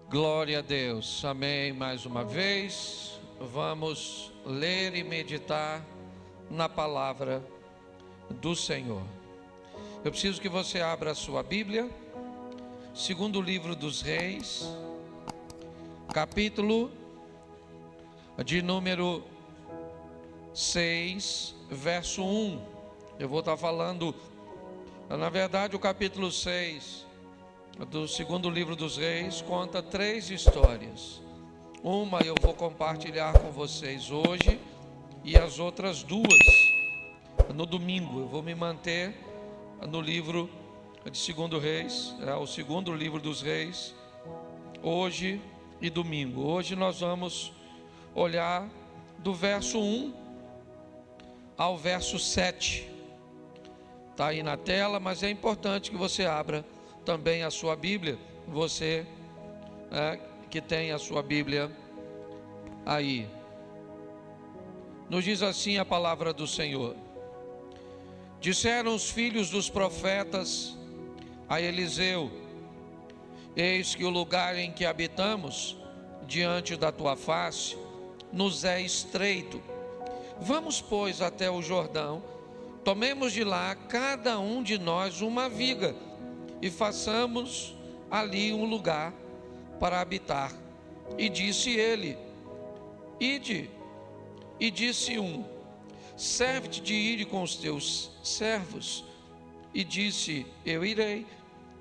Glória a Deus, amém. Mais uma vez, vamos ler e meditar na palavra do Senhor. Eu preciso que você abra a sua Bíblia, segundo livro dos Reis, capítulo de número 6, verso 1. Eu vou estar falando, na verdade, o capítulo 6 do segundo livro dos Reis conta 3 histórias. Uma eu vou compartilhar com vocês hoje e as outras 2 no domingo. Eu vou me manter no livro de segundo Reis, o segundo livro dos Reis, hoje e domingo. Hoje nós vamos olhar do verso 1 ao verso 7. Está aí na tela, mas é importante que você abra também a sua Bíblia, você que tem a sua Bíblia aí. Nos diz assim a palavra do Senhor: disseram os filhos dos profetas a Eliseu: eis que o lugar em que habitamos, diante da tua face, nos é estreito. Vamos, pois, até o Jordão, tomemos de lá cada um de nós uma viga, e façamos ali um lugar para habitar. E disse ele: ide. E disse um: serve-te de ir com os teus servos. E disse: eu irei.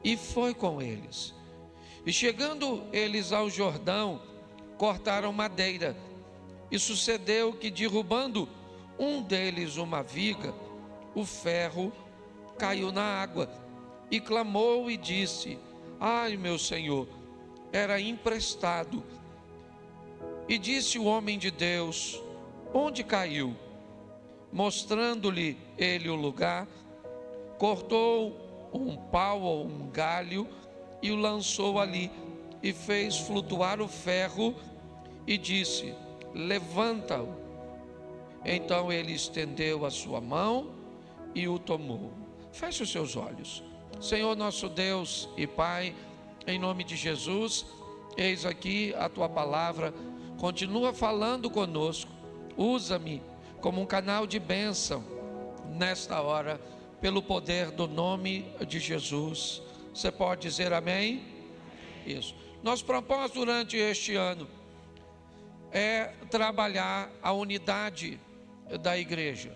E foi com eles. E chegando eles ao Jordão, cortaram madeira. E sucedeu que, derrubando um deles uma viga, o ferro caiu na água. E clamou e disse: ai, meu senhor, era emprestado. E disse o homem de Deus: onde caiu? Mostrando-lhe ele o lugar, cortou um pau ou um galho e o lançou ali, e fez flutuar o ferro, e disse: levanta-o. Então ele estendeu a sua mão e o tomou. Feche os seus olhos. Senhor nosso Deus e Pai, em nome de Jesus, eis aqui a tua palavra, continua falando conosco, usa-me como um canal de bênção nesta hora, pelo poder do nome de Jesus. Você pode dizer amém? Isso. Nosso propósito durante este ano é trabalhar a unidade da igreja,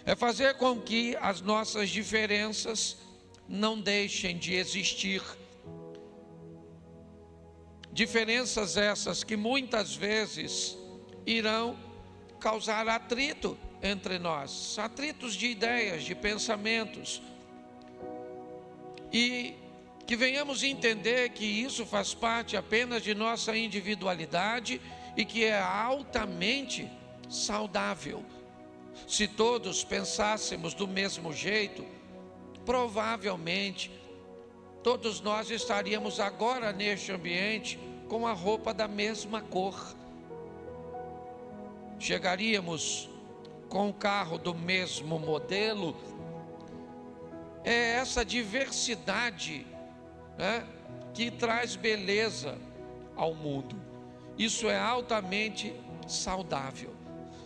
é fazer com que as nossas diferenças não deixem de existir. Diferenças essas que muitas vezes irão causar atrito entre nós, atritos de ideias, de pensamentos, e que venhamos entender que isso faz parte apenas de nossa individualidade e que é altamente saudável. Se todos pensássemos do mesmo jeito, provavelmente todos nós estaríamos agora neste ambiente com a roupa da mesma cor. Chegaríamos com o carro do mesmo modelo. É essa diversidade, que traz beleza ao mundo. Isso é altamente saudável.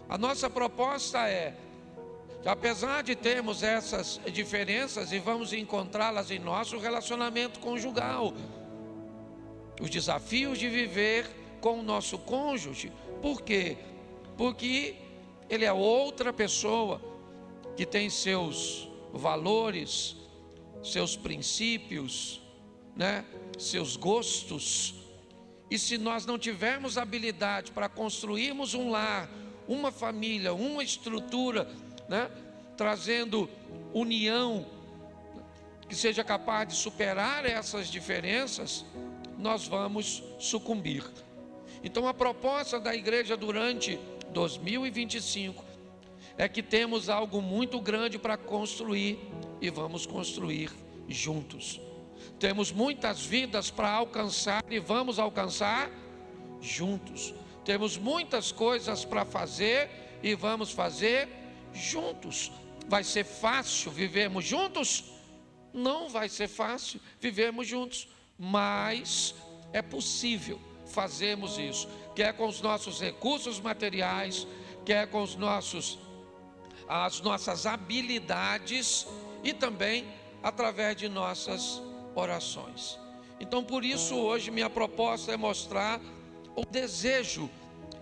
A nossa proposta é, apesar de termos essas diferenças, e vamos encontrá-las em nosso relacionamento conjugal, os desafios de viver com o nosso cônjuge. Por quê? Porque ele é outra pessoa que tem seus valores, seus princípios, seus gostos. E se nós não tivermos habilidade para construirmos um lar, uma família, uma estrutura, trazendo união, que seja capaz de superar essas diferenças, nós vamos sucumbir. Então a proposta da igreja durante 2025 é que temos algo muito grande para construir, e vamos construir juntos. Temos muitas vidas para alcançar e vamos alcançar juntos. Temos muitas coisas para fazer e vamos fazer juntos. Vai ser fácil vivermos juntos? Não vai ser fácil vivermos juntos, mas é possível fazermos isso, quer com os nossos recursos materiais, quer com as nossas habilidades e também através de nossas orações. Então, por isso, hoje minha proposta é mostrar o desejo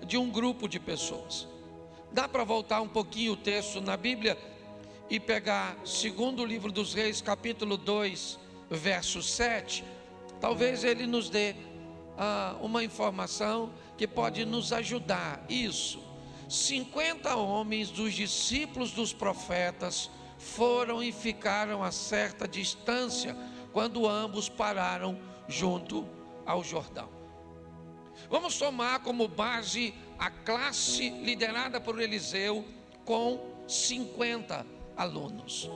de um grupo de pessoas. Dá para voltar um pouquinho o texto na Bíblia e pegar segundo livro dos Reis, capítulo 2, verso 7. Talvez ele nos dê uma informação que pode nos ajudar. Isso: 50 homens dos discípulos dos profetas foram e ficaram a certa distância quando ambos pararam junto ao Jordão. Vamos tomar como base a classe liderada por Eliseu com 50 alunos.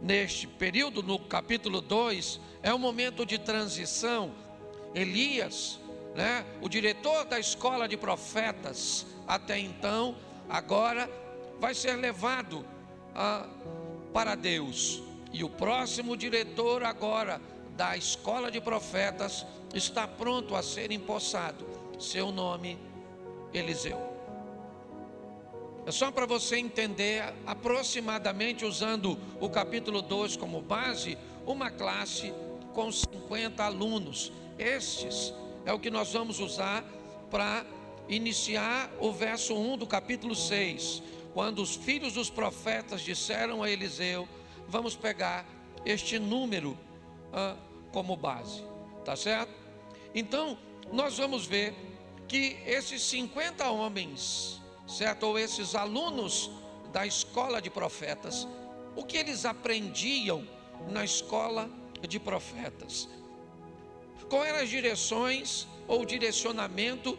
Neste período, no capítulo 2, é um momento de transição. Elias, o diretor da escola de profetas, até então, agora vai ser levado para Deus. E o próximo diretor agora da escola de profetas está pronto a ser empossado. Seu nome, Eliseu. É só para você entender, aproximadamente, usando o capítulo 2 como base, uma classe com 50 alunos. Estes é o que nós vamos usar para iniciar o verso 1 do capítulo 6. Quando os filhos dos profetas disseram a Eliseu, vamos pegar este número como base, tá certo? Então, nós vamos ver que esses 50 homens, certo? Ou esses alunos da escola de profetas, o que eles aprendiam na escola de profetas? Quais eram as direções ou direcionamento,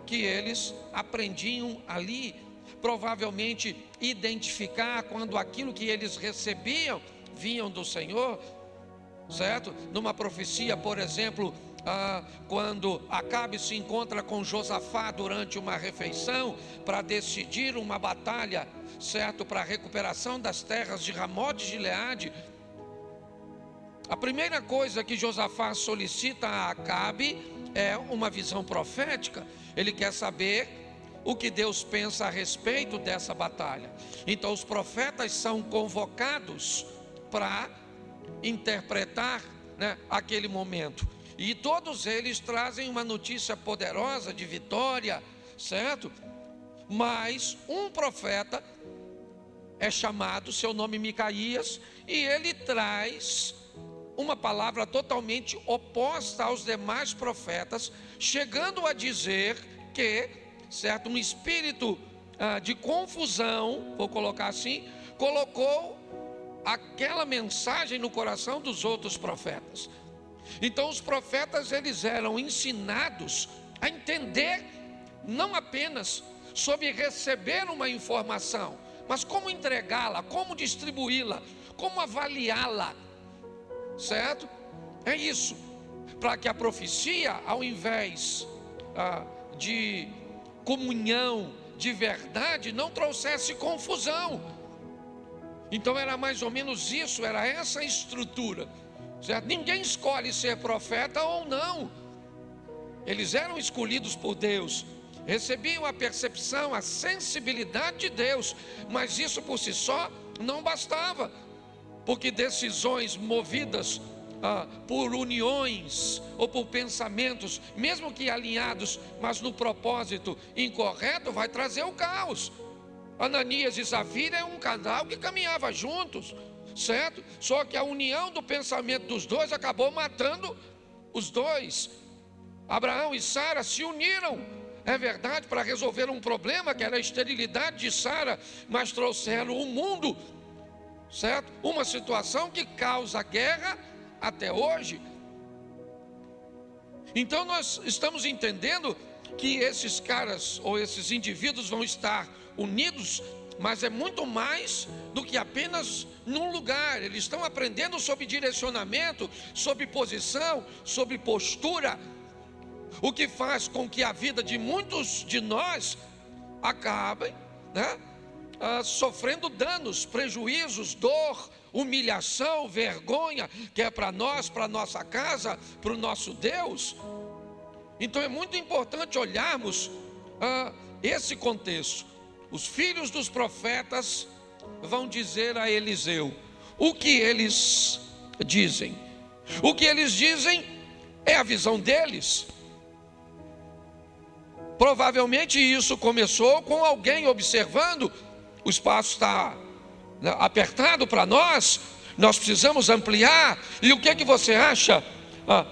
que eles aprendiam ali? Provavelmente identificar quando aquilo que eles recebiam vinham do Senhor, certo? Numa profecia, por exemplo, quando Acabe se encontra com Josafá durante uma refeição para decidir uma batalha, certo? Para a recuperação das terras de Ramote de Gileade, a primeira coisa que Josafá solicita a Acabe é uma visão profética. Ele quer saber o que Deus pensa a respeito dessa batalha. Então os profetas são convocados para interpretar, aquele momento. E todos eles trazem uma notícia poderosa de vitória, certo? Mas um profeta é chamado, seu nome Micaías, e ele traz uma palavra totalmente oposta aos demais profetas, chegando a dizer que, certo, um espírito de confusão, vou colocar assim, colocou aquela mensagem no coração dos outros profetas. Então os profetas, eles eram ensinados a entender não apenas sobre receber uma informação, mas como entregá-la, como distribuí-la, como avaliá-la, certo? É isso, para que a profecia, ao invés de comunhão, de verdade, não trouxesse confusão. Então era mais ou menos isso, era essa estrutura, certo? Ninguém escolhe ser profeta ou não. Eles eram escolhidos por Deus, recebiam a percepção, a sensibilidade de Deus, mas isso por si só não bastava, porque decisões movidas por uniões ou por pensamentos, mesmo que alinhados, mas no propósito incorreto, vai trazer o caos. Ananias e Safira é um casal que caminhava juntos, certo? Só que a união do pensamento dos dois acabou matando os dois. Abraão e Sara se uniram, é verdade, para resolver um problema que era a esterilidade de Sara, mas trouxeram o mundo, certo? Uma situação que causa guerra até hoje. Então nós estamos entendendo que esses caras ou esses indivíduos vão estar unidos, mas é muito mais do que apenas num lugar. Eles estão aprendendo sobre direcionamento, sobre posição, sobre postura, o que faz com que a vida de muitos de nós acabe, sofrendo danos, prejuízos, dor, humilhação, vergonha, que é para nós, para nossa casa, para o nosso Deus. Então é muito importante olharmos esse contexto. Os filhos dos profetas vão dizer a Eliseu o que eles dizem. O que eles dizem é a visão deles. Provavelmente isso começou com alguém observando: o espaço está apertado para nós, nós precisamos ampliar. E o que é que você acha,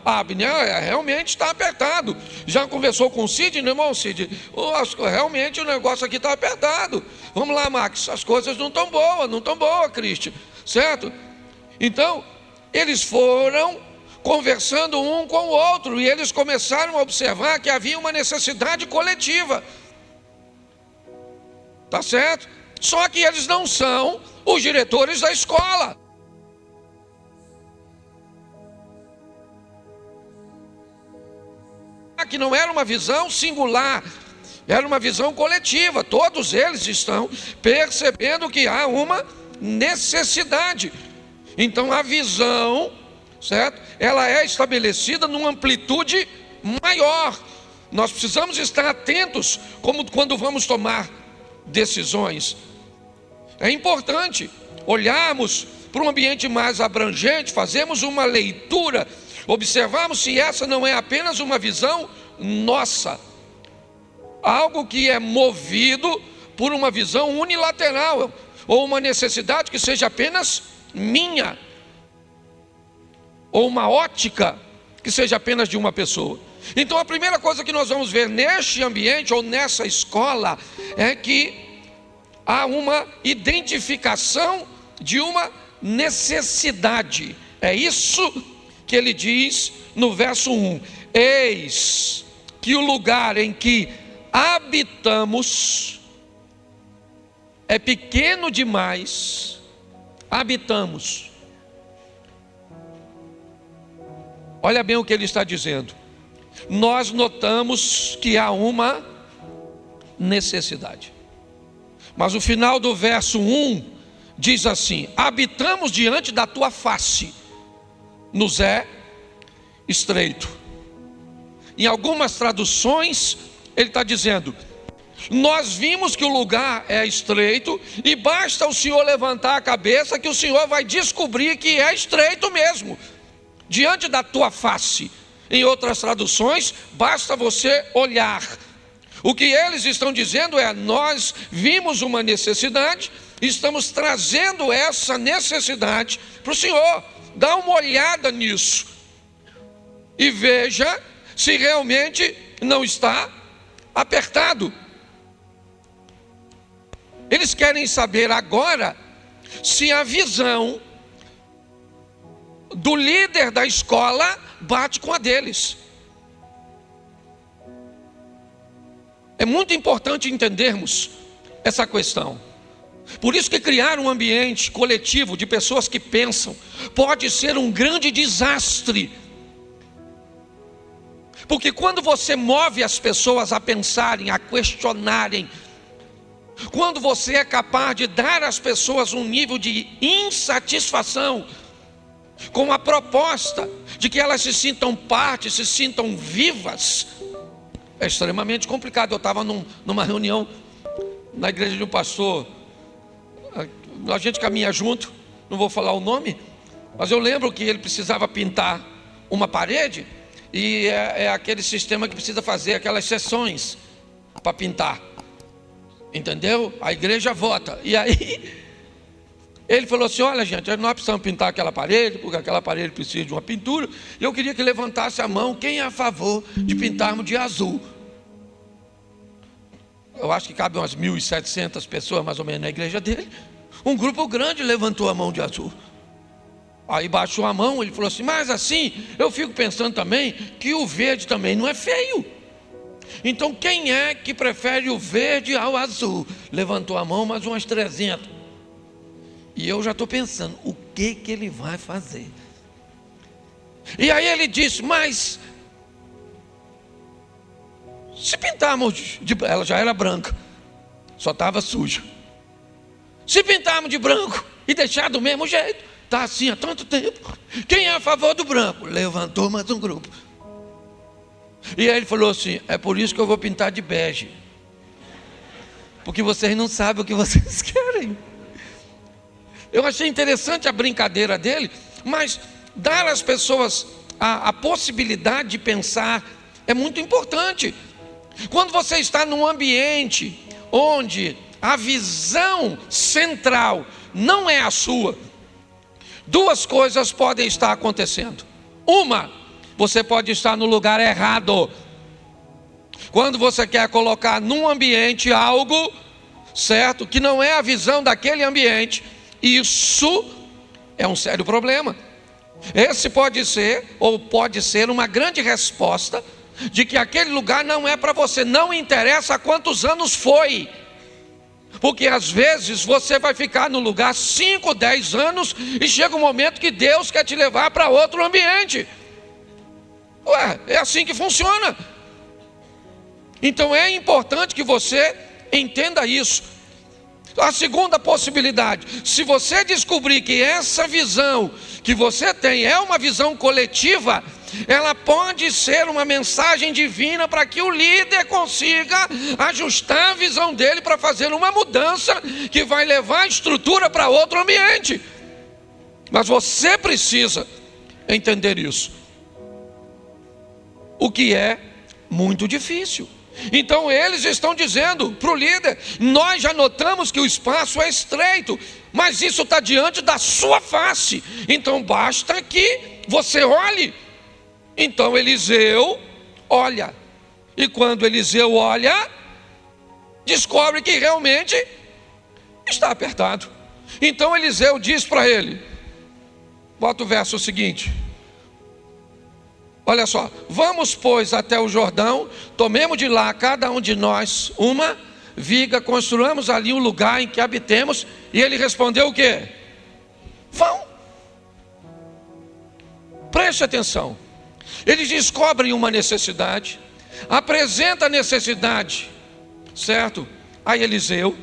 Abner? Realmente está apertado. Já conversou com o Cid, meu irmão Cid? Realmente o negócio aqui está apertado. Vamos lá, Max, as coisas não estão boas, Cristi, certo? Então, eles foram conversando um com o outro, e eles começaram a observar que havia uma necessidade coletiva. Tá certo? Só que eles não são os diretores da escola. Que não era uma visão singular, era uma visão coletiva. Todos eles estão percebendo que há uma necessidade. Então a visão, certo? Ela é estabelecida numa amplitude maior. Nós precisamos estar atentos como quando vamos tomar decisões. É importante olharmos para um ambiente mais abrangente, fazermos uma leitura, observarmos se essa não é apenas uma visão nossa, algo que é movido por uma visão unilateral, ou uma necessidade que seja apenas minha, ou uma ótica que seja apenas de uma pessoa. Então a primeira coisa que nós vamos ver neste ambiente ou nessa escola é que há uma identificação de uma necessidade. É isso que ele diz no verso 1: eis que o lugar em que habitamos é pequeno demais. Habitamos. Olha bem o que ele está dizendo. Nós notamos que há uma necessidade. Mas o final do verso 1 diz assim: habitamos diante da tua face, nos é estreito. Em algumas traduções ele está dizendo: nós vimos que o lugar é estreito, e basta o Senhor levantar a cabeça que o Senhor vai descobrir que é estreito mesmo, diante da tua face. Em outras traduções, basta você olhar. O que eles estão dizendo é: nós vimos uma necessidade, estamos trazendo essa necessidade para o Senhor. Dá uma olhada nisso e veja se realmente não está apertado. Eles querem saber agora se a visão do líder da escola bate com a deles. É muito importante entendermos essa questão. Por isso que criar um ambiente coletivo de pessoas que pensam pode ser um grande desastre. Porque quando você move as pessoas a pensarem, a questionarem, quando você é capaz de dar às pessoas um nível de insatisfação com a proposta de que elas se sintam parte, se sintam vivas, é extremamente complicado. Eu estava numa reunião na igreja de um pastor, a gente caminha junto, não vou falar o nome, mas eu lembro que ele precisava pintar uma parede, e é aquele sistema que precisa fazer aquelas sessões para pintar, entendeu? A igreja vota, e aí ele falou assim: olha gente, nós precisamos pintar aquela parede, porque aquela parede precisa de uma pintura, e eu queria que levantasse a mão quem é a favor de pintarmos de azul. Eu acho que cabe umas 1.700 pessoas mais ou menos na igreja dele. Um grupo grande levantou a mão de azul. Aí baixou a mão, ele falou assim: mas assim, eu fico pensando também que o verde também não é feio. Então quem é que prefere o verde ao azul? Levantou a mão mais umas 300. E eu já estou pensando, o que ele vai fazer? E aí ele disse: mas se pintarmos ela já era branca, só estava suja. Se pintarmos de branco e deixar do mesmo jeito, está assim há tanto tempo. Quem é a favor do branco? Levantou mais um grupo. E aí ele falou assim: é por isso que eu vou pintar de bege, porque vocês não sabem o que vocês querem. Eu achei interessante a brincadeira dele, mas dar às pessoas a possibilidade de pensar é muito importante. Quando você está num ambiente onde a visão central não é a sua, duas coisas podem estar acontecendo. Uma, você pode estar no lugar errado. Quando você quer colocar num ambiente algo, certo, que não é a visão daquele ambiente, isso é um sério problema. Esse pode ser, ou pode ser uma grande resposta de que aquele lugar não é para você. Não interessa há quantos anos foi, porque às vezes você vai ficar no lugar 5, 10 anos e chega um momento que Deus quer te levar para outro ambiente. Ué, é assim que funciona. Então é importante que você entenda isso. A segunda possibilidade, se você descobrir que essa visão que você tem é uma visão coletiva, ela pode ser uma mensagem divina para que o líder consiga ajustar a visão dele para fazer uma mudança que vai levar a estrutura para outro ambiente. Mas você precisa entender isso, o que é muito difícil. Então eles estão dizendo para o líder: nós já notamos que o espaço é estreito, mas isso está diante da sua face, então basta que você olhe. Então Eliseu olha, e quando Eliseu olha, descobre que realmente está apertado. Então Eliseu diz para ele, bota o verso seguinte, olha só: vamos, pois, até o Jordão, tomemos de lá cada um de nós uma viga, construamos ali um lugar em que habitemos. E ele respondeu o quê? Vão. Preste atenção. Eles descobrem uma necessidade, apresenta a necessidade, certo, a Eliseu,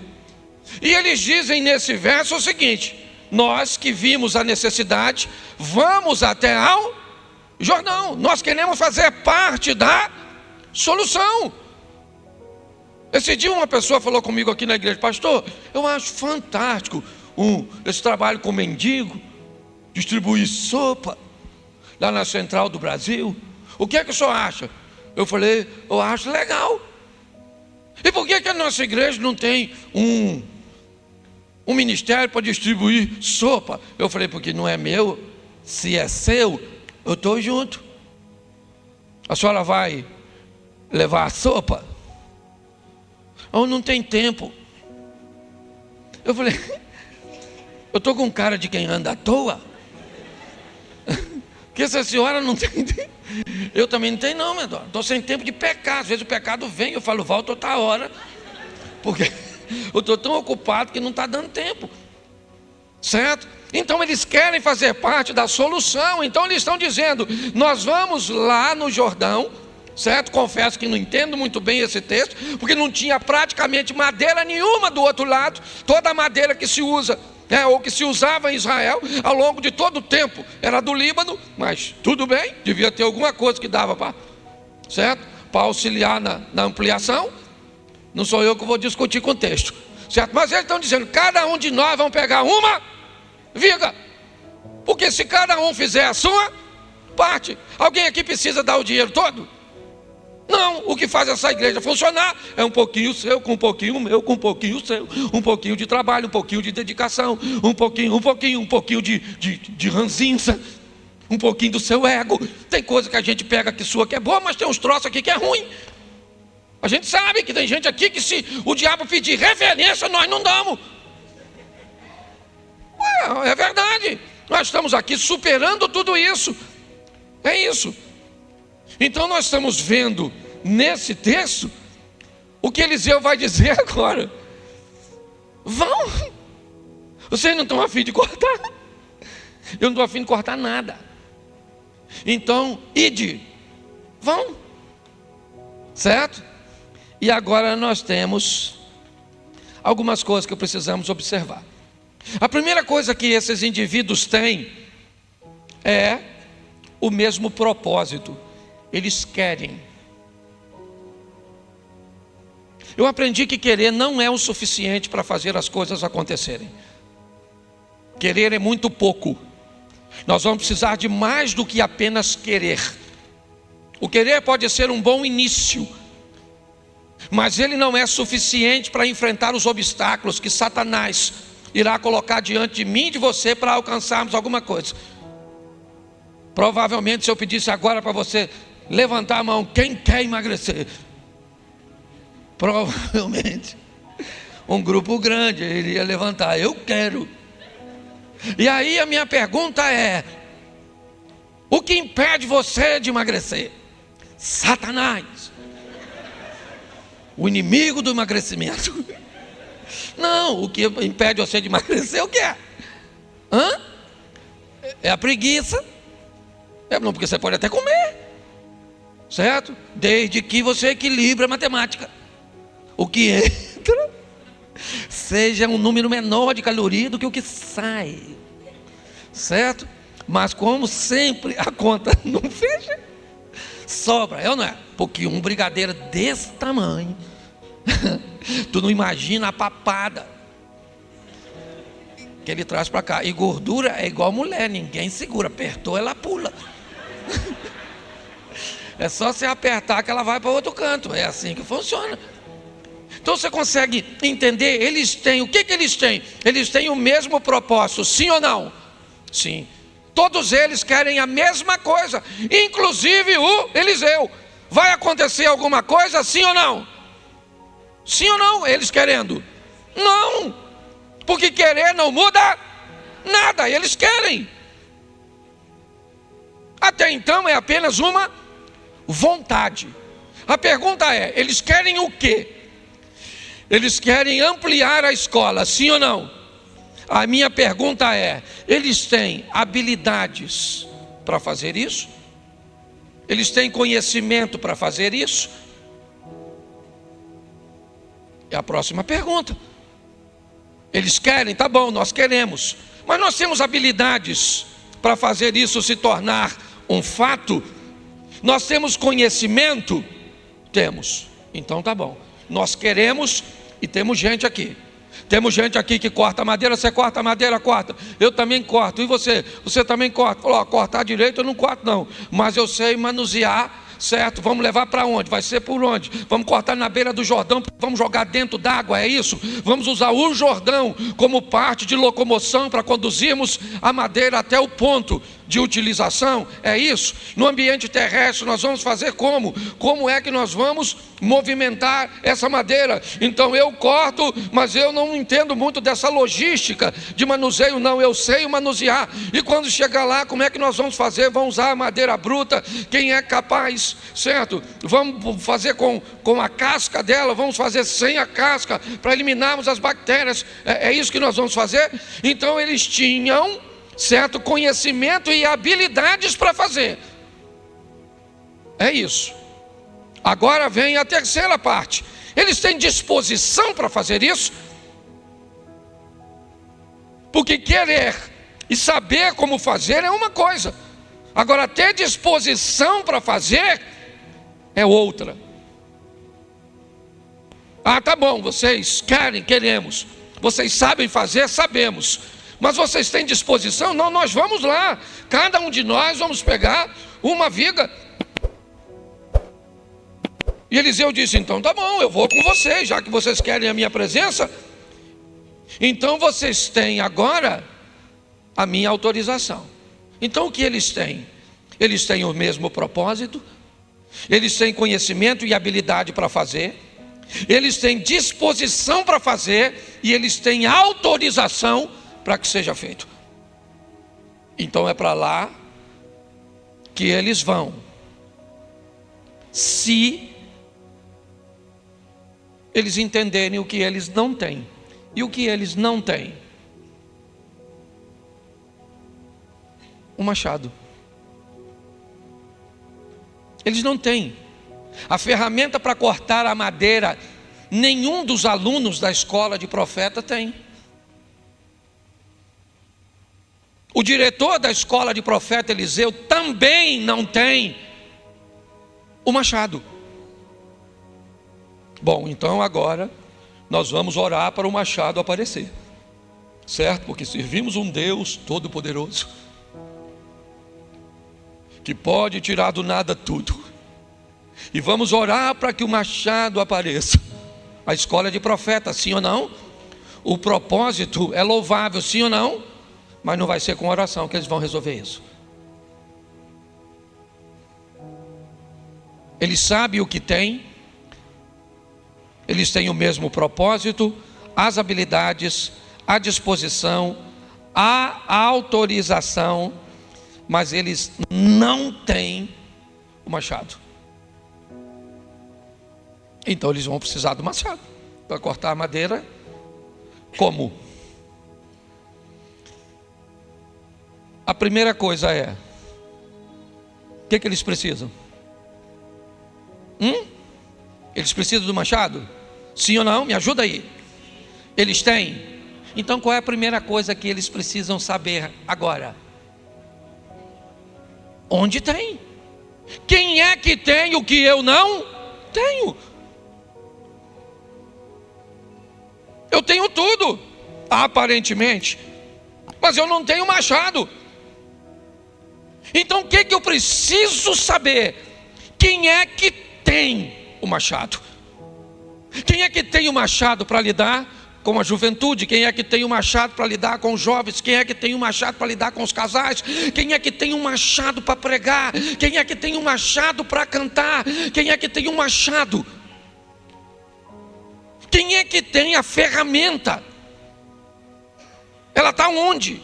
e eles dizem nesse verso o seguinte: nós que vimos a necessidade, vamos até ao Jordão, nós queremos fazer parte da solução. Esse dia uma pessoa falou comigo aqui na igreja: pastor, eu acho fantástico esse trabalho com mendigo, distribuir sopa lá na central do Brasil. O que é que o senhor acha? Eu falei: eu acho legal. E por que a nossa igreja não tem um ministério para distribuir sopa? Eu falei: porque não é meu. Se é seu, eu estou junto. A senhora vai levar a sopa? Ou não tem tempo? Eu falei: eu estou com cara de quem anda à toa. Porque se a senhora não tem tempo, eu também não tenho não, meu irmão. Estou sem tempo de pecar. Às vezes o pecado vem, eu falo: volta outra hora, porque eu estou tão ocupado que não está dando tempo, certo? Então eles querem fazer parte da solução. Então eles estão dizendo: nós vamos lá no Jordão, certo? Confesso que não entendo muito bem esse texto, porque não tinha praticamente madeira nenhuma do outro lado. Toda a madeira que se usa, ou que se usava em Israel ao longo de todo o tempo, era do Líbano. Mas tudo bem, devia ter alguma coisa que dava para, certo, para auxiliar na ampliação. Não sou eu que vou discutir com o texto, certo? Mas eles estão dizendo: cada um de nós vamos pegar uma viga, porque se cada um fizer a sua parte, alguém aqui precisa dar o dinheiro todo? Não, o que faz essa igreja funcionar é um pouquinho seu, com um pouquinho meu, com um pouquinho seu, um pouquinho de trabalho, um pouquinho de dedicação, um pouquinho de ranzinza, um pouquinho do seu ego. Tem coisa que a gente pega que sua que é boa, mas tem uns troços aqui que é ruim. A gente sabe que tem gente aqui que, se o diabo pedir reverência, nós não damos. É verdade. Nós estamos aqui superando tudo isso. É isso. Então nós estamos vendo nesse texto o que Eliseu vai dizer agora. Vão. Vocês não estão a fim de cortar? Eu não estou a fim de cortar nada. Então, ide. Vão. Certo? E agora nós temos algumas coisas que precisamos observar. A primeira coisa que esses indivíduos têm é o mesmo propósito. Eles querem. Eu aprendi que querer não é o suficiente para fazer as coisas acontecerem. Querer é muito pouco. Nós vamos precisar de mais do que apenas querer. O querer pode ser um bom início, mas ele não é suficiente para enfrentar os obstáculos que Satanás irá colocar diante de mim e de você para alcançarmos alguma coisa. Provavelmente, se eu pedisse agora para você levantar a mão, quem quer emagrecer? Provavelmente um grupo grande iria levantar, eu quero. E aí a minha pergunta é: o que impede você de emagrecer? Satanás, o inimigo do emagrecimento. Não, o que impede você de emagrecer é o que é? É a preguiça. Não, porque você pode até comer, certo? Desde que você equilibre a matemática. O que entra seja um número menor de calorias do que o que sai, certo? Mas como sempre a conta não fecha, sobra, é ou não é? Porque um brigadeiro desse tamanho, tu não imagina a papada que ele traz para cá. E gordura é igual mulher, ninguém segura, apertou ela pula. É só você apertar que ela vai para outro canto. É assim que funciona. Então você consegue entender? Eles têm, o que eles têm? Eles têm o mesmo propósito, sim ou não? Sim. Todos eles querem a mesma coisa, inclusive o Eliseu. Vai acontecer alguma coisa, sim ou não? Sim ou não? Eles querendo? Não, porque querer não muda nada, eles querem. Até então é apenas uma vontade. A pergunta é: eles querem o quê? Eles querem ampliar a escola, sim ou não? A minha pergunta é: eles têm habilidades para fazer isso? Eles têm conhecimento para fazer isso? É a próxima pergunta. Eles querem, tá bom, nós queremos, mas nós temos habilidades para fazer isso se tornar um fato? Nós temos conhecimento? Temos. Então tá bom, nós queremos e temos gente aqui. Temos gente aqui que corta madeira. Você corta madeira? Corta. Eu também corto. E você? Você também corta. Falou, cortar direito eu não corto não, mas eu sei manusear, certo? Vamos levar para onde? Vai ser por onde? Vamos cortar na beira do Jordão, vamos jogar dentro d'água, é isso? Vamos usar o Jordão como parte de locomoção para conduzirmos a madeira até o ponto de utilização, é isso? No ambiente terrestre nós vamos fazer como? Como é que nós vamos movimentar essa madeira? Então eu corto, mas eu não entendo muito dessa logística de manuseio não, eu sei manusear. E quando chegar lá, como é que nós vamos fazer? Vamos usar a madeira bruta, quem é capaz, certo? Vamos fazer com a casca dela, vamos fazer sem a casca, para eliminarmos as bactérias, é isso que nós vamos fazer? Então eles tinham certo conhecimento e habilidades para fazer. É isso. Agora vem a terceira parte. Eles têm disposição para fazer isso? Porque querer e saber como fazer é uma coisa, agora ter disposição para fazer é outra. Ah, tá bom, vocês querem, queremos. Vocês sabem fazer, sabemos. Mas vocês têm disposição? Não, nós vamos lá. Cada um de nós vamos pegar uma viga. E Eliseu disse, então tá bom, eu vou com vocês, já que vocês querem a minha presença. Então vocês têm agora a minha autorização. Então o que eles têm? Eles têm o mesmo propósito, eles têm conhecimento e habilidade para fazer, eles têm disposição para fazer e eles têm autorização para que seja feito. Então é para lá que eles vão, se eles entenderem o que eles não têm. E o que eles não têm? Um machado. Eles não têm a ferramenta para cortar a madeira. Nenhum dos alunos da escola de profeta tem. O diretor da escola de profeta Eliseu também não tem o machado. Bom, então agora nós vamos orar para o machado aparecer, certo? Porque servimos um Deus todo-poderoso, que pode tirar do nada tudo. E vamos orar para que o machado apareça. A escola de profeta, sim ou não? O propósito é louvável, sim ou não? Mas não vai ser com oração que eles vão resolver isso. Eles sabem o que têm, eles têm o mesmo propósito, as habilidades, a disposição, a autorização, mas eles não têm o machado. Então eles vão precisar do machado para cortar a madeira. Como? A primeira coisa é: o que eles precisam? Eles precisam do machado? Sim ou não? Me ajuda aí. Eles têm? Então qual é a primeira coisa que eles precisam saber agora? Onde tem? Quem é que tem o que eu não tenho? Eu tenho tudo, aparentemente, mas eu não tenho machado. Então o que eu preciso saber? Quem é que tem o machado? Quem é que tem o machado para lidar com a juventude? Quem é que tem o machado para lidar com os jovens? Quem é que tem o machado para lidar com os casais? Quem é que tem um machado para pregar? Quem é que tem um machado para cantar? Quem é que tem um machado? Quem é que tem a ferramenta? Ela está onde?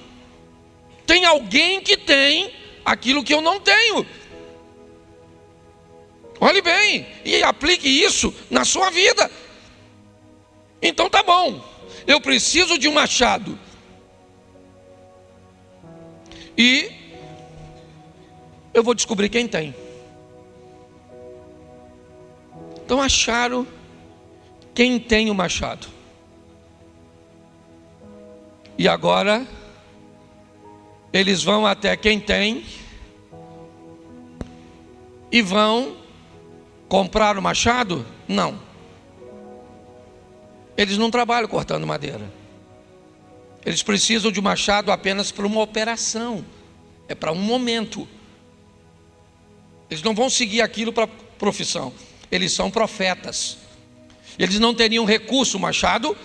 Tem alguém que tem aquilo que eu não tenho. Olhe bem e aplique isso na sua vida. Então tá bom, eu preciso de um machado. E eu vou descobrir quem tem. Então acharam quem tem o machado. E agora eles vão até quem tem e vão comprar o machado? Não. Eles não trabalham cortando madeira. Eles precisam de um machado apenas para uma operação. É para um momento. Eles não vão seguir aquilo para profissão. Eles são profetas. Eles não teriam recurso. O machado,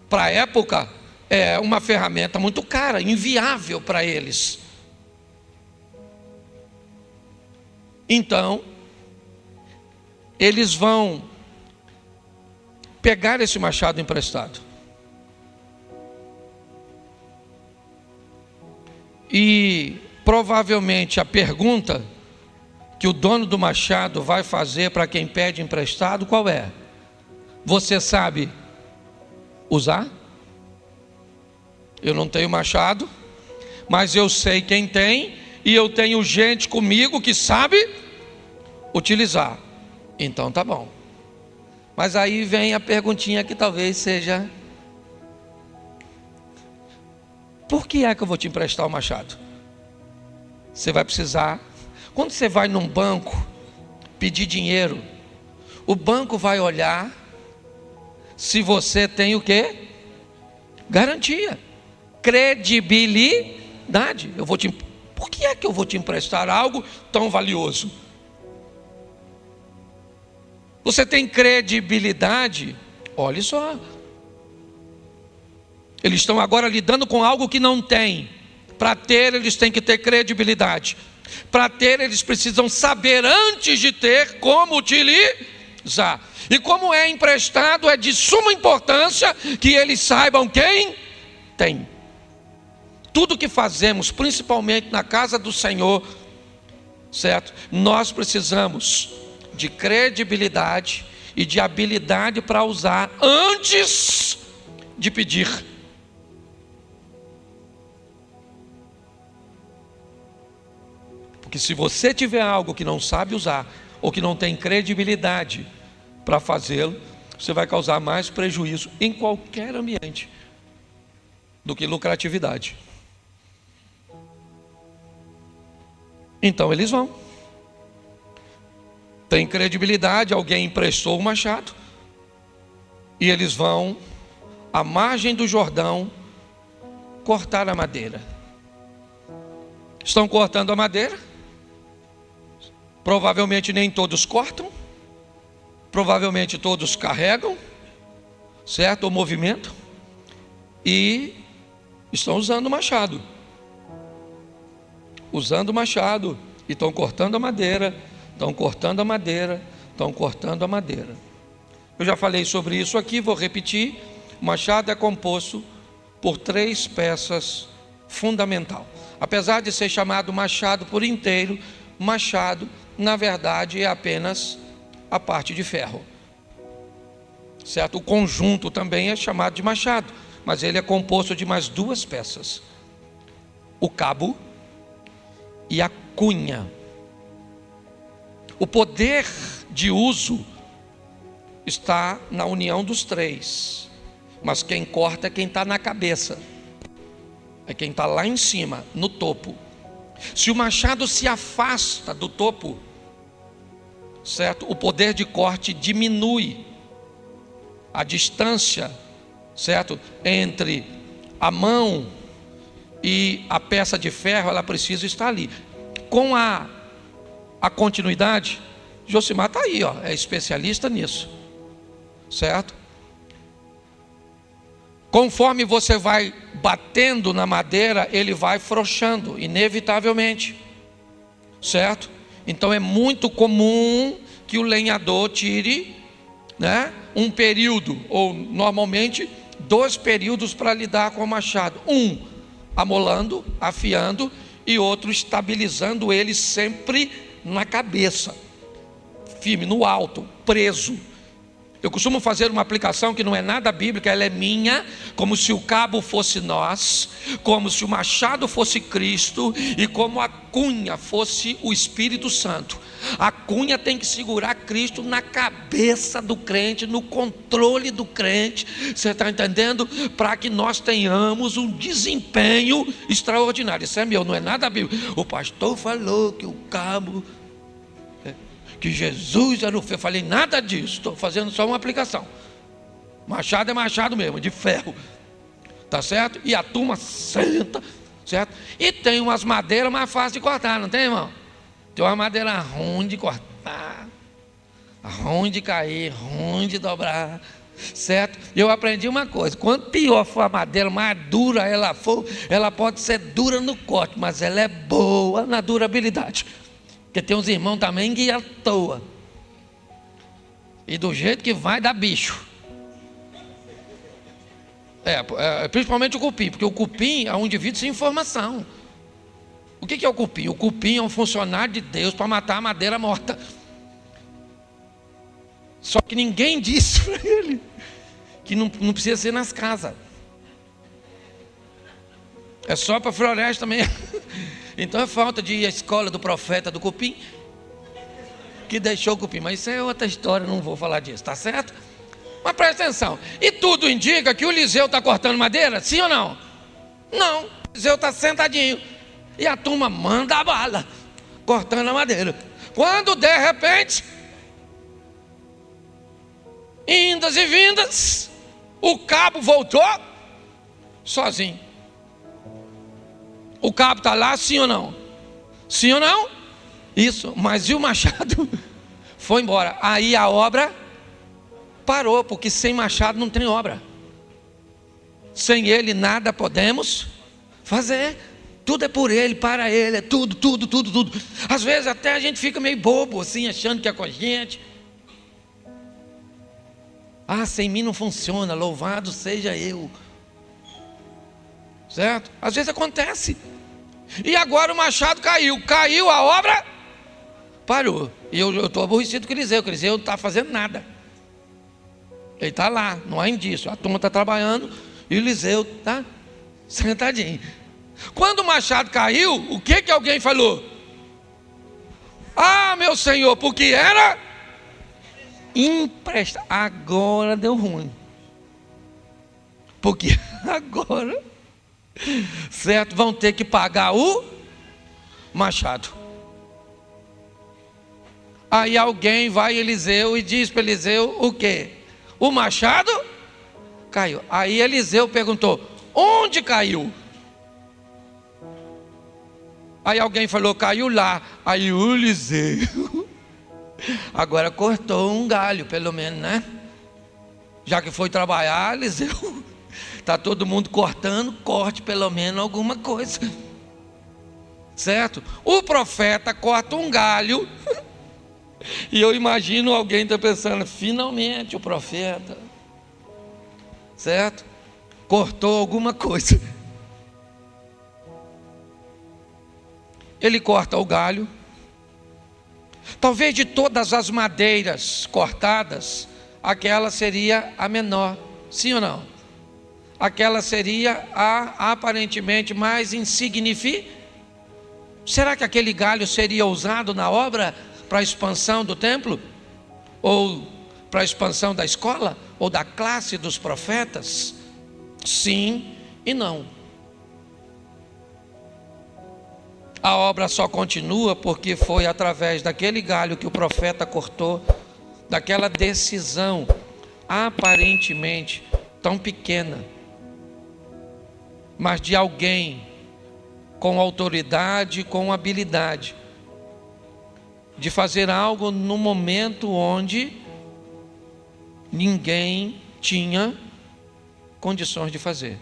para a época, é uma ferramenta muito cara, inviável para eles. Então, eles vão pegar esse machado emprestado. E provavelmente a pergunta que o dono do machado vai fazer para quem pede emprestado, qual é? Você sabe usar? Eu não tenho machado, mas eu sei quem tem, e eu tenho gente comigo que sabe utilizar. Então tá bom. Mas aí vem a perguntinha que talvez seja: por que é que eu vou te emprestar o machado? Você vai precisar. Quando você vai num banco pedir dinheiro, o banco vai olhar se você tem o quê? Garantia, credibilidade. Por que é que eu vou te emprestar algo tão valioso? Você tem credibilidade? Olha só. Eles estão agora lidando com algo que não tem. Para ter, eles têm que ter credibilidade. Para ter, eles precisam saber antes de ter como utilizar. E como é emprestado, é de suma importância que eles saibam quem tem. Tudo que fazemos, principalmente na casa do Senhor, certo? Nós precisamos de credibilidade e de habilidade para usar antes de pedir. Porque se você tiver algo que não sabe usar, ou que não tem credibilidade para fazê-lo, você vai causar mais prejuízo em qualquer ambiente do que lucratividade. Então eles vão. Tem credibilidade, alguém emprestou o machado. E eles vão à margem do Jordão cortar a madeira. Estão cortando a madeira. Provavelmente nem todos cortam. Provavelmente todos carregam, certo? O movimento. E estão usando o machado. Usando o machado. E estão cortando a madeira. Estão cortando a madeira. Estão cortando a madeira. Eu já falei sobre isso aqui, vou repetir. O machado é composto por 3 peças fundamentais. Apesar de ser chamado machado por inteiro, machado, na verdade, é apenas a parte de ferro. Certo? O conjunto também é chamado de machado, mas ele é composto de mais 2 peças. O cabo e a cunha. O poder de uso está na união dos 3. Mas quem corta é quem está na cabeça. É quem está lá em cima, no topo. Se o machado se afasta do topo, certo? O poder de corte diminui. A distância, certo? Entre a mão e a peça de ferro, ela precisa estar ali. Com a continuidade, Josimar está aí, ó, é especialista nisso. Certo? Conforme você vai batendo na madeira, ele vai frouxando, inevitavelmente. Certo? Então é muito comum que o lenhador tire, né, um período, ou normalmente 2 períodos para lidar com o machado. Um amolando, afiando, e outro estabilizando ele sempre na cabeça, firme, no alto, preso. Eu costumo fazer uma aplicação que não é nada bíblica, ela é minha, como se o cabo fosse nós, como se o machado fosse Cristo e como a cunha fosse o Espírito Santo. A cunha tem que segurar Cristo na cabeça do crente, no controle do crente, você está entendendo? Para que nós tenhamos um desempenho extraordinário. Isso é meu, não é nada bíblico. O pastor falou que o cabo... que Jesus era o ferro. Eu falei nada disso, estou fazendo só uma aplicação. Machado é machado mesmo, de ferro, tá certo? E a turma senta, certo? E tem umas madeiras mais fáceis de cortar, não tem, irmão? Tem uma madeira ruim de cortar, ruim de cair, ruim de dobrar, certo? Eu aprendi uma coisa: quanto pior for a madeira, mais dura ela for, ela pode ser dura no corte, mas ela é boa na durabilidade. Porque tem uns irmãos também que à toa. E do jeito que vai dar bicho. Principalmente o cupim. Porque o cupim é um indivíduo sem informação. O que é o cupim? O cupim é um funcionário de Deus para matar a madeira morta. Só que ninguém disse para ele que não precisa ser nas casas. É só para a floresta mesmo. Então é falta de ir à escola do profeta do cupim que deixou o cupim. Mas isso é outra história, não vou falar disso, tá certo? Mas presta atenção. E tudo indica que o Eliseu está cortando madeira? Sim ou não? Não, o Eliseu está sentadinho. E a turma manda a bala, cortando a madeira. Quando de repente, indas e vindas, o cabo voltou sozinho. O cabo está lá, sim ou não? Sim ou não? Isso, mas e o machado? Foi embora. Aí a obra parou, porque sem machado não tem obra. Sem ele nada podemos fazer. Tudo é por ele, para ele, é tudo. Às vezes até a gente fica meio bobo assim, achando que é com a gente. Ah, sem mim não funciona, louvado seja eu. Certo? Às vezes acontece. E agora o machado caiu a obra, parou. E eu estou aborrecido com o Eliseu não está fazendo nada. Ele está lá, não há indício. A turma está trabalhando e o Eliseu está sentadinho. Quando o machado caiu, o que alguém falou? Ah, meu senhor, porque era emprestado. Agora deu ruim. Porque agora, certo, vão ter que pagar o machado. Aí alguém vai, Eliseu, e diz para Eliseu o quê? O machado caiu. Aí Eliseu perguntou: onde caiu? Aí alguém falou: caiu lá. Aí o Eliseu agora cortou um galho, pelo menos, né? Já que foi trabalhar, Eliseu, está todo mundo cortando, corte pelo menos alguma coisa, certo? O profeta corta um galho, e eu imagino alguém está pensando: finalmente o profeta, certo? Cortou alguma coisa. Ele corta o galho. Talvez de todas as madeiras cortadas, aquela seria a menor, sim ou não? Aquela seria a aparentemente mais insignificante. Será que aquele galho seria usado na obra para a expansão do templo? Ou para a expansão da escola? Ou da classe dos profetas? Sim e não. A obra só continua porque foi através daquele galho que o profeta cortou, daquela decisão aparentemente tão pequena, mas de alguém com autoridade, com habilidade, de fazer algo no momento onde ninguém tinha condições de fazer.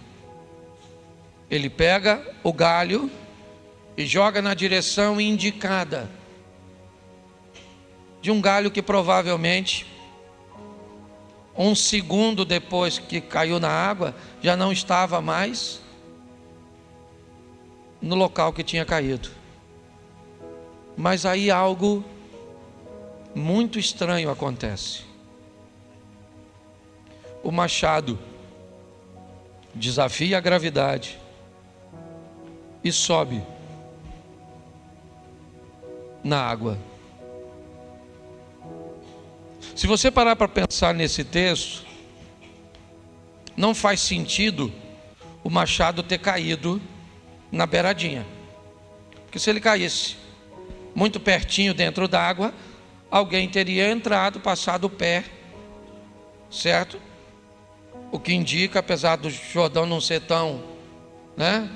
Ele pega o galho e joga na direção indicada de um galho que provavelmente, um segundo depois que caiu na água, já não estava mais no local que tinha caído. Mas aí algo muito estranho acontece. O machado desafia a gravidade e sobe na água. Se você parar para pensar nesse texto, não faz sentido o machado ter caído na beiradinha, porque se ele caísse muito pertinho dentro da água, alguém teria entrado, passado o pé, certo? O que indica, apesar do Jordão não ser tão, né,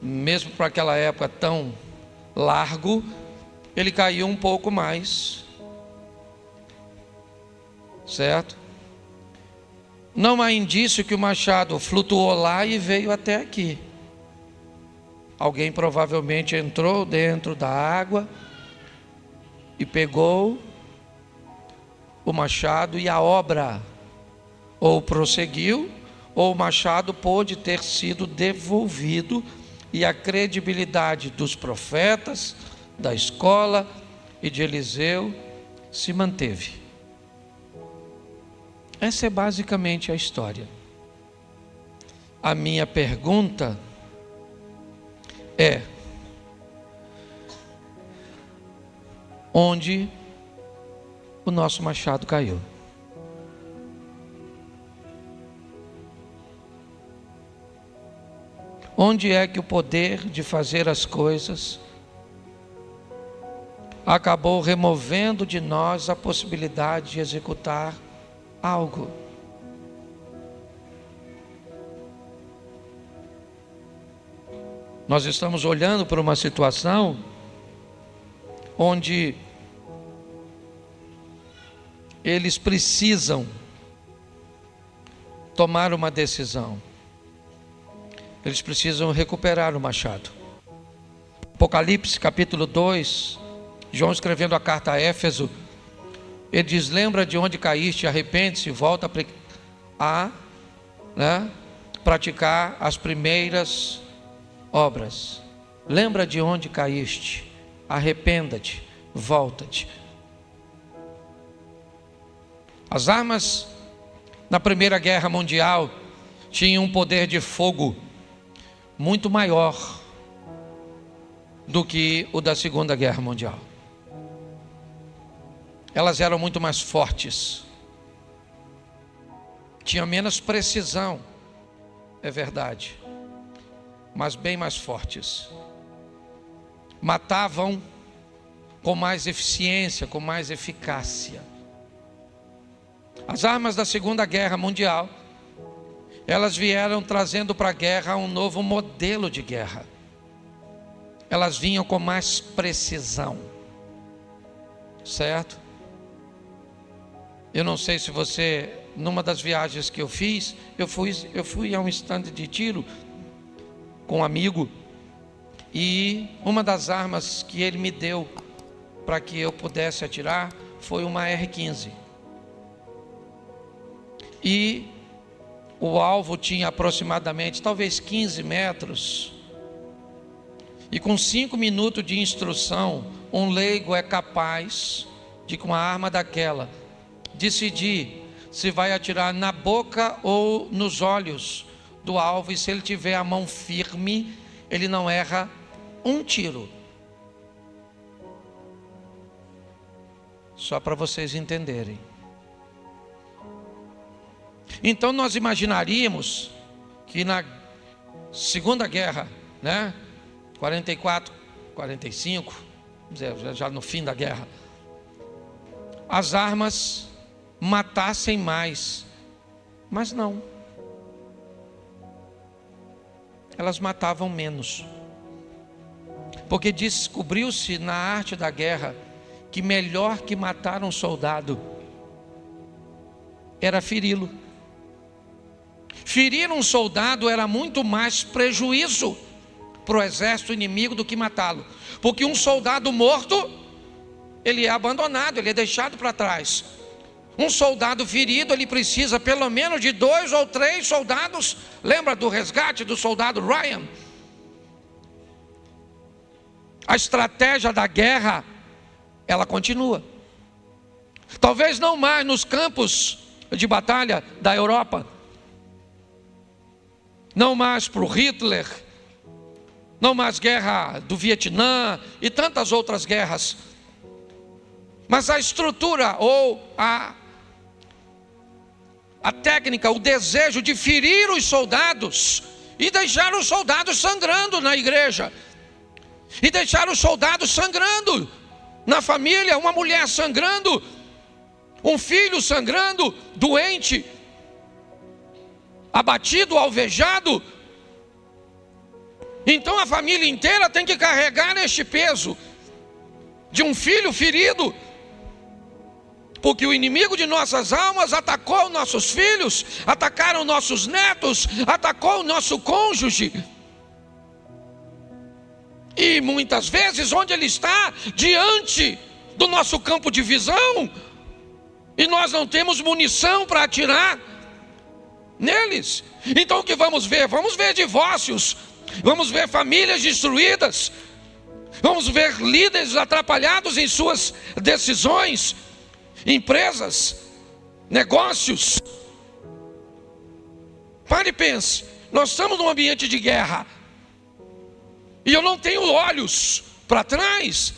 mesmo para aquela época tão largo, ele caiu um pouco mais, certo? Não há indício que o machado flutuou lá e veio até aqui. Alguém provavelmente entrou dentro da água e pegou o machado, e a obra ou prosseguiu, ou o machado pôde ter sido devolvido, e a credibilidade dos profetas, da escola e de Eliseu se manteve. Essa é basicamente a história. A minha pergunta é: onde o nosso machado caiu? Onde é que o poder de fazer as coisas acabou removendo de nós a possibilidade de executar algo? Nós estamos olhando para uma situação onde eles precisam tomar uma decisão. Eles precisam recuperar o machado. Apocalipse capítulo 2, João escrevendo a carta a Éfeso, ele diz: lembra de onde caíste, arrepende-se e volta a praticar as primeiras obras. Lembra de onde caíste, arrependa-te, volta-te. As armas na Primeira Guerra Mundial tinham um poder de fogo muito maior do que o da Segunda Guerra Mundial. Elas eram muito mais fortes, tinham menos precisão, é verdade, mas bem mais fortes. Matavam com mais eficiência, com mais eficácia. As armas da Segunda Guerra Mundial, elas vieram trazendo para a guerra um novo modelo de guerra. Elas vinham com mais precisão, certo? Eu não sei se você, numa das viagens que eu fiz, eu fui a um estande de tiro com um amigo, e uma das armas que ele me deu para que eu pudesse atirar foi uma R15. E o alvo tinha aproximadamente, talvez 15 metros. E com 5 minutos de instrução, um leigo é capaz de, com uma arma daquela, decidir se vai atirar na boca ou nos olhos do alvo. E se ele tiver a mão firme, ele não erra um tiro. Só para vocês entenderem. Então nós imaginaríamos que na Segunda Guerra, 44, 45, já no fim da guerra, as armas matassem mais, mas não, elas matavam menos, porque descobriu-se na arte da guerra que melhor que matar um soldado era feri-lo. Ferir um soldado era muito mais prejuízo para o exército inimigo do que matá-lo, porque um soldado morto, ele é abandonado, ele é deixado para trás. Um soldado ferido, ele precisa pelo menos de 2 ou 3 soldados. Lembra do resgate do soldado Ryan? A estratégia da guerra, ela continua. Talvez não mais nos campos de batalha da Europa, não mais para o Hitler, não mais guerra do Vietnã e tantas outras guerras, mas a estrutura ou a técnica, o desejo de ferir os soldados e deixar os soldados sangrando na igreja, e deixar os soldados sangrando na família, uma mulher sangrando, um filho sangrando, doente, abatido, alvejado. Então a família inteira tem que carregar este peso de um filho ferido, porque o inimigo de nossas almas atacou nossos filhos, atacaram nossos netos, atacou o nosso cônjuge. E muitas vezes onde ele está, diante do nosso campo de visão, e nós não temos munição para atirar neles. Então o que vamos ver? Vamos ver divórcios, vamos ver famílias destruídas, vamos ver líderes atrapalhados em suas decisões, empresas, negócios. Pare e pense, nós estamos num ambiente de guerra, e eu não tenho olhos para trás.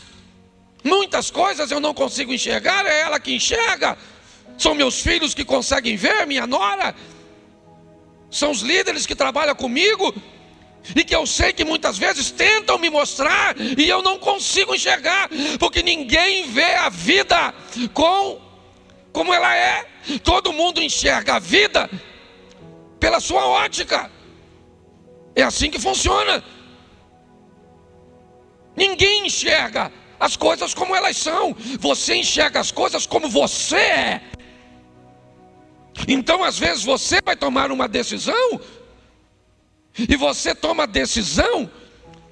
Muitas coisas eu não consigo enxergar, é ela que enxerga. São meus filhos que conseguem ver, minha nora. São os líderes que trabalham comigo e que eu sei que muitas vezes tentam me mostrar e eu não consigo enxergar, porque ninguém vê a vida como ela é. Todo mundo enxerga a vida pela sua ótica. É assim que funciona. Ninguém enxerga as coisas como elas são. Você enxerga as coisas como você é. Então às vezes você vai tomar uma decisão, e você toma a decisão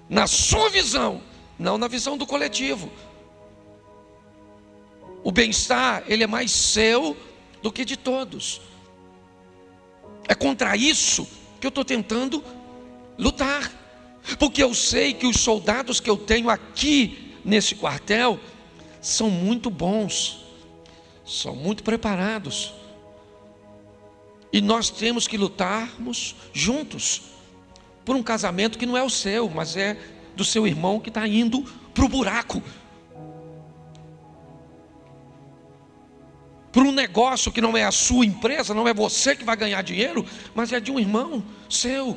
na sua visão, não na visão do coletivo. O bem-estar, ele é mais seu do que de todos. É contra isso que eu estou tentando lutar, porque eu sei que os soldados que eu tenho aqui nesse quartel são muito bons, são muito preparados, e nós temos que lutarmos juntos por um casamento que não é o seu, mas é do seu irmão que está indo para o buraco, por um negócio que não é a sua empresa, não é você que vai ganhar dinheiro, mas é de um irmão seu,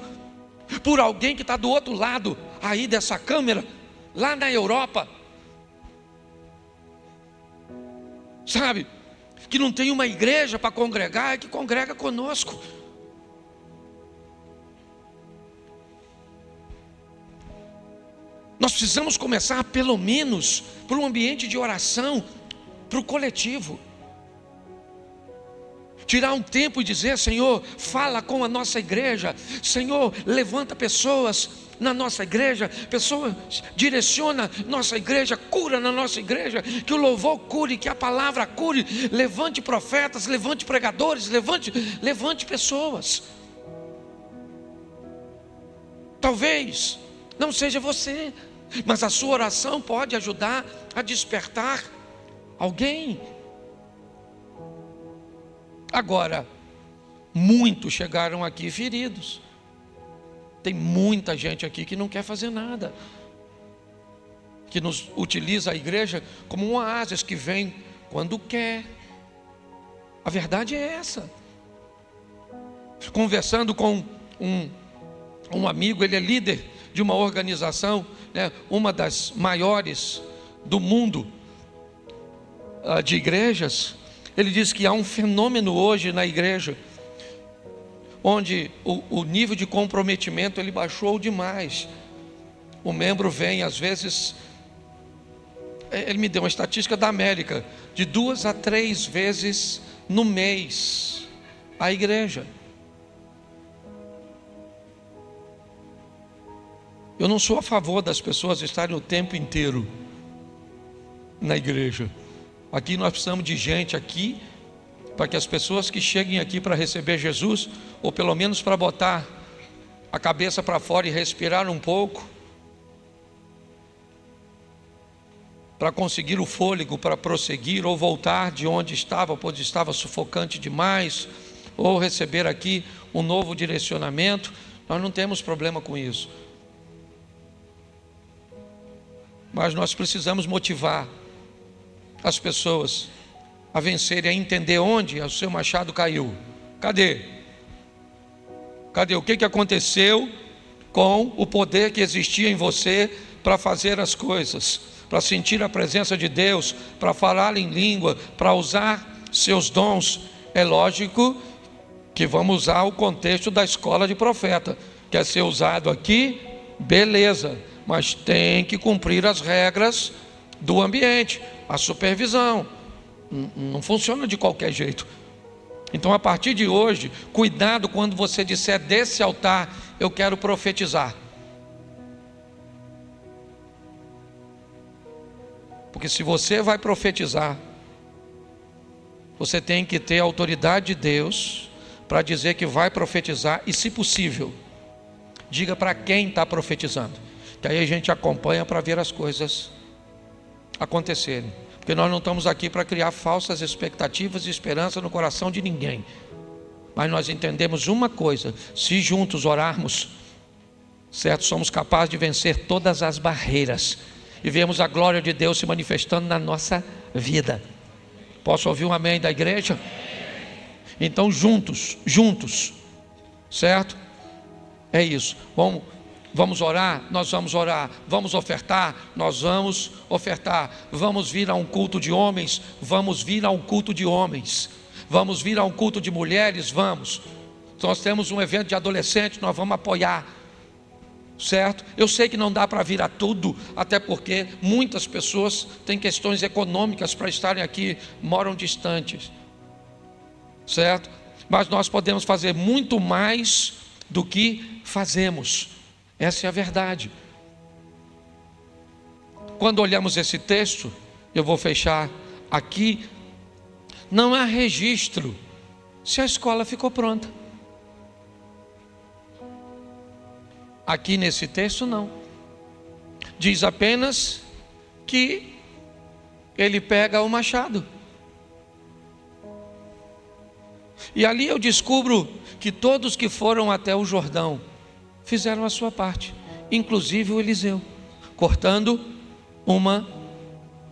por alguém que está do outro lado aí dessa câmera, lá na Europa. sabe, que não tem uma igreja para congregar, é que congrega conosco. Nós precisamos começar pelo menos por um ambiente de oração, para o coletivo. Tirar um tempo e dizer: Senhor, fala com a nossa igreja. Senhor, levanta pessoas na nossa igreja, pessoas, direciona nossa igreja, cura na nossa igreja, que o louvor cure, que a palavra cure. Levante profetas, levante pregadores, levante pessoas. Talvez não seja você, mas a sua oração pode ajudar a despertar alguém. Agora, muitos chegaram aqui feridos. Tem muita gente aqui que não quer fazer nada, que nos utiliza a igreja como um oásis que vem quando quer. A verdade é essa. Conversando com um amigo, ele é líder de uma organização, né, uma das maiores do mundo de igrejas. Ele diz que há um fenômeno hoje na igreja, onde o nível de comprometimento ele baixou demais. O membro vem, às vezes, ele me deu uma estatística da América, de 2 a 3 vezes no mês à igreja. Eu não sou a favor das pessoas estarem o tempo inteiro na igreja. Aqui nós precisamos de gente aqui, para que as pessoas que cheguem aqui para receber Jesus, ou pelo menos para botar a cabeça para fora e respirar um pouco, para conseguir o fôlego para prosseguir, ou voltar de onde estava, pois estava sufocante demais, ou receber aqui um novo direcionamento. Nós não temos problema com isso, mas nós precisamos motivar as pessoas a vencerem, a entender onde o seu machado caiu. Cadê? O que aconteceu com o poder que existia em você para fazer as coisas, para sentir a presença de Deus, para falar em língua, para usar seus dons? É lógico que vamos usar o contexto da escola de profeta. Quer ser usado aqui? Beleza, mas tem que cumprir as regras do ambiente, a supervisão. Não funciona de qualquer jeito. Então, a partir de hoje, cuidado quando você disser desse altar: eu quero profetizar. Porque se você vai profetizar, você tem que ter a autoridade de Deus para dizer que vai profetizar. E, se possível, diga para quem está profetizando, que aí a gente acompanha para ver as coisas acontecerem. Porque nós não estamos aqui para criar falsas expectativas e esperança no coração de ninguém. Mas nós entendemos uma coisa: se juntos orarmos, certo, somos capazes de vencer todas as barreiras e vemos a glória de Deus se manifestando na nossa vida. Posso ouvir um amém da igreja? Então juntos, certo? É isso. Vamos orar, nós vamos orar. Vamos ofertar, nós vamos ofertar. Vamos vir a um culto de homens, vamos vir a um culto de homens. Vamos vir a um culto de mulheres, vamos. Nós temos um evento de adolescentes, nós vamos apoiar, certo? Eu sei que não dá para vir a tudo, até porque muitas pessoas têm questões econômicas para estarem aqui, moram distantes, certo? Mas nós podemos fazer muito mais do que fazemos. Essa é a verdade. Quando olhamos esse texto, eu vou fechar aqui, não há registro se a escola ficou pronta. Aqui nesse texto não. Diz apenas que ele pega o machado. E ali eu descubro que todos que foram até o Jordão fizeram a sua parte, inclusive o Eliseu, cortando uma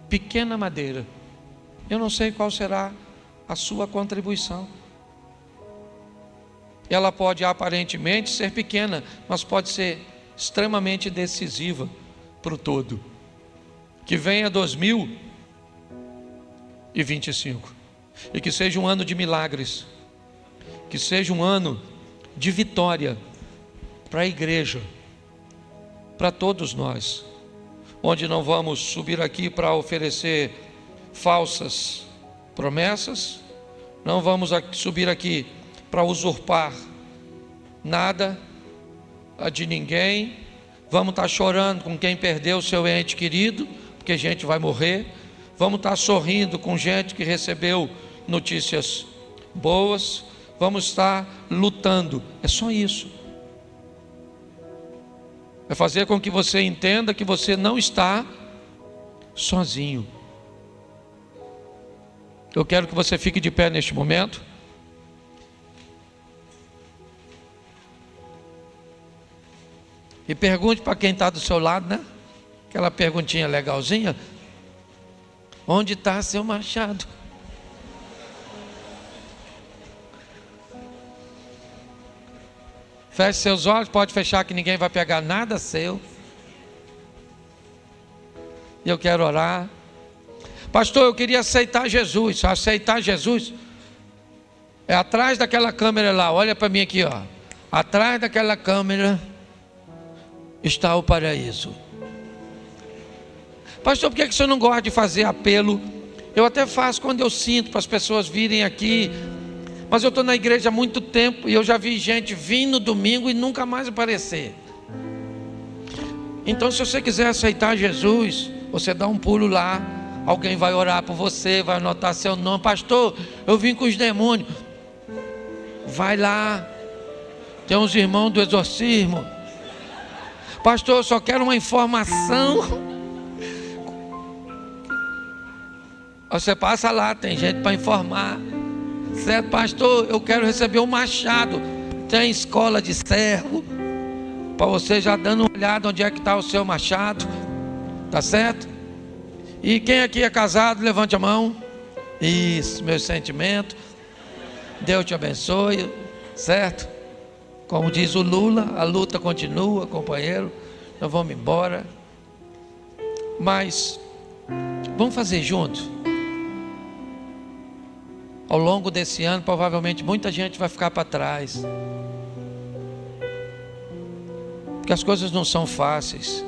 pequena madeira. Eu não sei qual será a sua contribuição. Ela pode aparentemente ser pequena, mas pode ser extremamente decisiva para o todo. Que venha 2000 2025. E que seja um ano de milagres, que seja um ano de vitória para a igreja, para todos nós, onde não vamos subir aqui para oferecer falsas promessas, não vamos subir aqui para usurpar nada de ninguém, vamos estar chorando com quem perdeu o seu ente querido, porque a gente vai morrer, vamos estar sorrindo com gente que recebeu notícias boas, vamos estar lutando, é só isso. É fazer com que você entenda que você não está sozinho. Eu quero que você fique de pé neste momento. E pergunte para quem está do seu lado, né? Aquela perguntinha legalzinha. Onde está seu machado? Feche seus olhos, pode fechar que ninguém vai pegar nada seu. E eu quero orar. Pastor, eu queria aceitar Jesus. Aceitar Jesus é atrás daquela câmera lá. Olha para mim aqui, ó. Atrás daquela câmera está o paraíso. Pastor, por que o senhor não gosta de fazer apelo? Eu até faço quando eu sinto para as pessoas virem aqui. Mas eu estou na igreja há muito tempo e eu já vi gente vir no domingo e nunca mais aparecer. Então, se você quiser aceitar Jesus, você dá um pulo lá. Alguém vai orar por você, vai anotar seu nome. Pastor, eu vim com os demônios. Vai lá. Tem uns irmãos do exorcismo. Pastor, eu só quero uma informação. Você passa lá, tem gente para informar. Certo, pastor, eu quero receber um machado. Tem escola de servo. Para você já dando uma olhada onde é que está o seu machado. Tá certo? E quem aqui é casado, levante a mão. Isso, meu sentimento. Deus te abençoe. Certo? Como diz o Lula, a luta continua, companheiro. Nós vamos embora. Mas vamos fazer junto. Ao longo desse ano, provavelmente muita gente vai ficar para trás. Porque as coisas não são fáceis.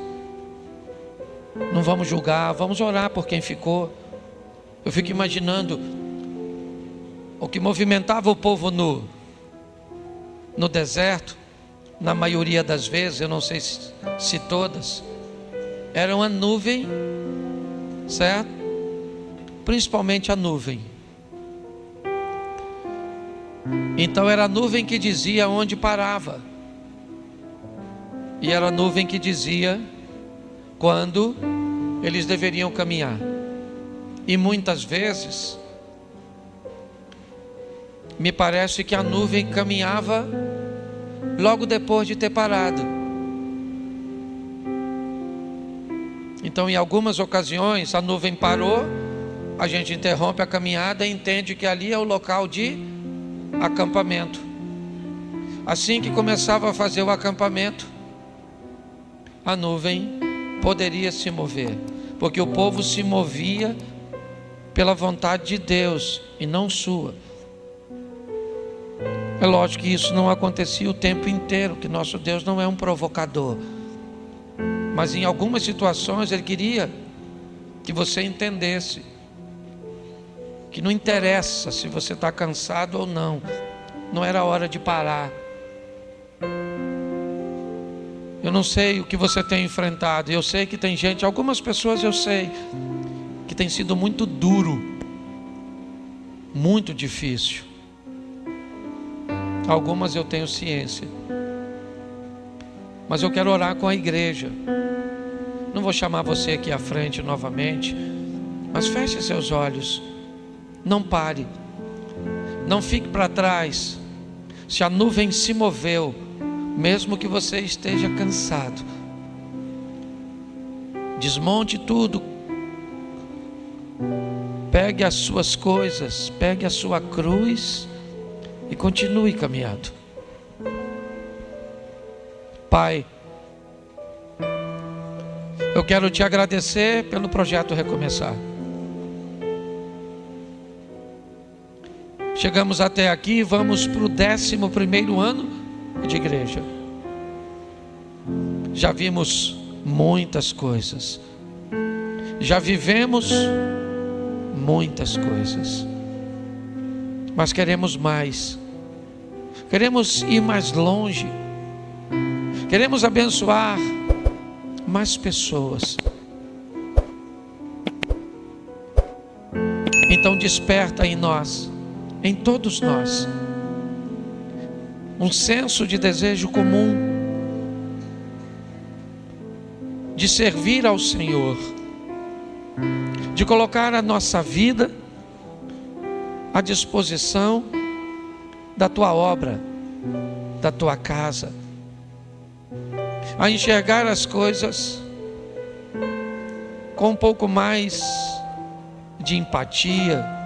Não vamos julgar, vamos orar por quem ficou. Eu fico imaginando o que movimentava o povo no deserto, na maioria das vezes, eu não sei se todas, era uma nuvem, certo? Principalmente a nuvem. Então era a nuvem que dizia onde parava. E era a nuvem que dizia quando eles deveriam caminhar. E muitas vezes me parece que a nuvem caminhava logo depois de ter parado. Então, em algumas ocasiões, a nuvem parou, a gente interrompe a caminhada e entende que ali é o local de acampamento. Assim que começava a fazer o acampamento, a nuvem poderia se mover, porque o povo se movia pela vontade de Deus e não sua. É lógico que isso não acontecia o tempo inteiro, que nosso Deus não é um provocador, mas em algumas situações Ele queria que você entendesse que não interessa se você está cansado ou não, não era hora de parar. Eu não sei o que você tem enfrentado, eu sei que tem gente, algumas pessoas eu sei, que tem sido muito duro, muito difícil. Algumas eu tenho ciência, mas eu quero orar com a igreja. Não vou chamar você aqui à frente novamente, mas feche seus olhos. Não pare, não fique para trás. Se a nuvem se moveu, mesmo que você esteja cansado, desmonte tudo, pegue as suas coisas, pegue a sua cruz e continue caminhando. Pai, eu quero te agradecer pelo projeto Recomeçar. Chegamos até aqui, vamos para o 11º ano de igreja. Já vimos muitas coisas, já vivemos muitas coisas, mas queremos mais, queremos ir mais longe, queremos abençoar mais pessoas. Então desperta em nós, em todos nós, um senso de desejo comum de servir ao Senhor, de colocar a nossa vida à disposição da Tua obra, da Tua casa, a enxergar as coisas com um pouco mais de empatia.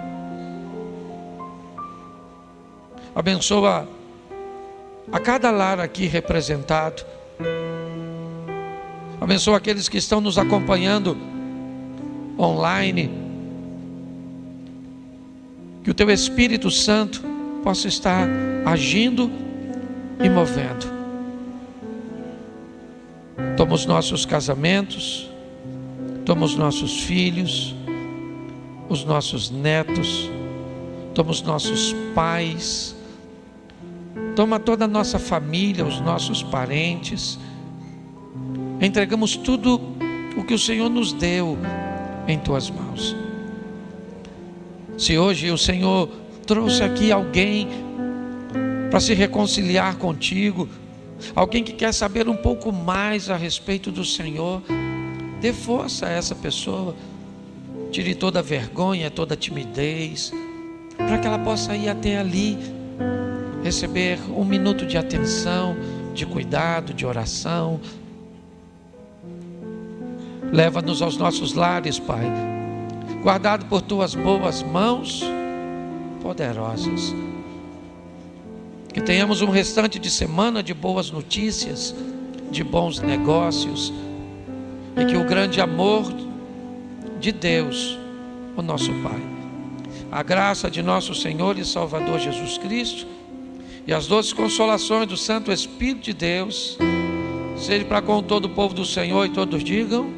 Abençoa a cada lar aqui representado. Abençoa aqueles que estão nos acompanhando online. Que o Teu Espírito Santo possa estar agindo e movendo. Toma os nossos casamentos, toma os nossos filhos, os nossos netos, toma os nossos pais, toma toda a nossa família, os nossos parentes. Entregamos tudo o que o Senhor nos deu em Tuas mãos. Se hoje o Senhor trouxe aqui alguém para se reconciliar contigo, alguém que quer saber um pouco mais a respeito do Senhor, dê força a essa pessoa, tire toda a vergonha, toda a timidez, para que ela possa ir até ali, receber um minuto de atenção, de cuidado, de oração. Leva-nos aos nossos lares, Pai, guardado por Tuas boas mãos poderosas. Que tenhamos um restante de semana de boas notícias, de bons negócios, e que o grande amor de Deus, o nosso Pai, a graça de nosso Senhor e Salvador Jesus Cristo e as doces consolações do Santo Espírito de Deus seja para com todo o povo do Senhor, e todos digam: